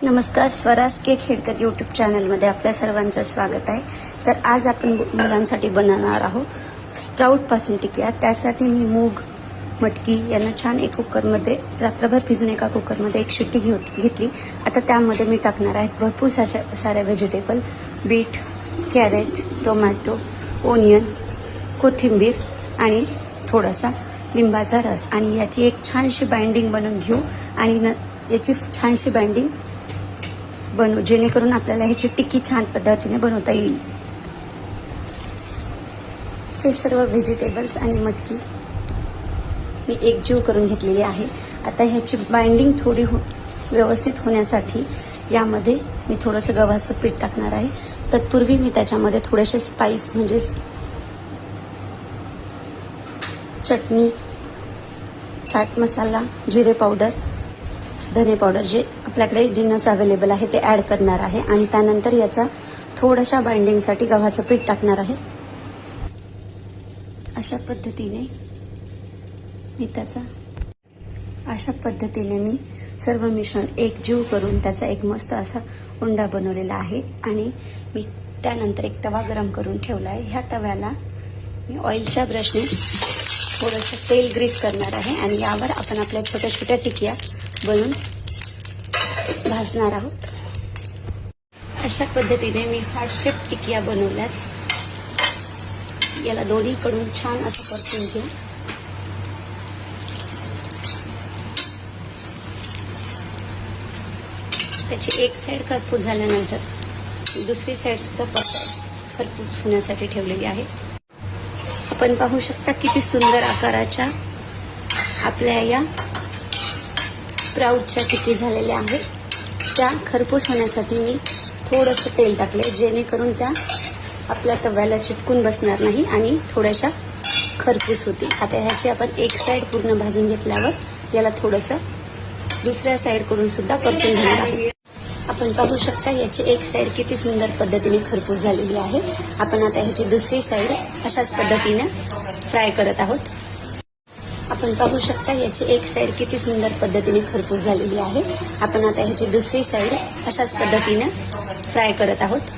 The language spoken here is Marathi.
नमस्कार, स्वराज के खेडकर यूट्यूब चॅनलमध्ये आपल्या सर्वांचं स्वागत आहे. तर आज आपण मुलांसाठी बनवणार आहोत स्प्राऊटपासून टिकिया. त्यासाठी मी मूग, मटकी यांना छान एक कुकरमध्ये रात्रभर भिजून एका कुकरमध्ये एक शिट्टी घेतली. आता त्यामध्ये मी टाकणार आहे भरपूर साऱ्या vegetable, beet, carrot, tomato, onion, कोथिंबीर आणि थोडासा लिंबाचा रस. आणि याची एक छानशी बाइंडिंग बनवून घेऊ आणि याची छानशी बाइंडिंग बनवू जेणेकरून आपल्याला ह्याची टिक्की छान पद्धतीने बनवता येईल. हे सर्व व्हेजिटेबल्स आणि मटकी मी एकजीव करून घेतलेली आहे. आता ह्याची बाइंडिंग थोडी व्यवस्थित होण्यासाठी यामध्ये मी थोडंसं गव्हाचं पीठ टाकणार आहे. तत्पूर्वी मी त्याच्यामध्ये थोडेसे स्पाइस म्हणजे चटणी, चाट मसाला, जिरे पावडर, धने पावडर जे आपल्याकडे जिन्नस अवेलेबल आहे ते ॲड करणार आहे. आणि त्यानंतर याचा थोड्याशा बाइंडिंगसाठी गव्हाचं पीठ टाकणार आहे. अशा पद्धतीने मी सर्व मिश्रण एकजीव करून त्याचा एक मस्त असा उंडा बनवलेला आहे. आणि मी त्यानंतर एक तवा गरम करून ठेवला आहे. ह्या तव्याला मी ऑइलच्या ब्रशने थोडंसं तेल ग्रीस करणार आहे आणि यावर आपण आपल्या छोट्या छोट्या टिकिया बनवून भाजणार आहोत. अशा पद्धतीने मी हार्ट शेप टिकिया बनवल्यात. याला दोन्हीकडून छान असं परतून घेऊ. त्याची एक साइड खरपूस झाल्यानंतर दुसरी साइड सुद्धा खरपूस होण्यासाठी ठेवलेली आहे. आपण पाहू शकता किती सुंदर आकाराच्या आपल्या या स्प्राऊटच्या टिक्की झालेल्या आहेत. त्या खरपूस होण्यासाठी मी थोडंसं तेल टाकले जेणेकरून त्या आपल्या तव्याला चिटकून बसणार नाही आणि थोड्याशा खरपूस होतील. आता ह्याची आपण एक साइड पूर्ण भाजून घेतल्यावर याला थोडंसं दुसऱ्या साइडकडून सुद्धा परतून घेणार आहे. आपण पाहू शकता याची एक साइड किती सुंदर पद्धतीने खरपूस झालेली आहे. आपण आता ह्याची दुसरी साइड अशाच पद्धतीने फ्राय करत आहोत. आपण पाहू शकता याची एक साइड किती सुंदर पद्धतीने खरपूस झालेली आहे. आपण आता ह्याची दुसरी साइड अशाच पद्धतीने फ्राय करत आहोत.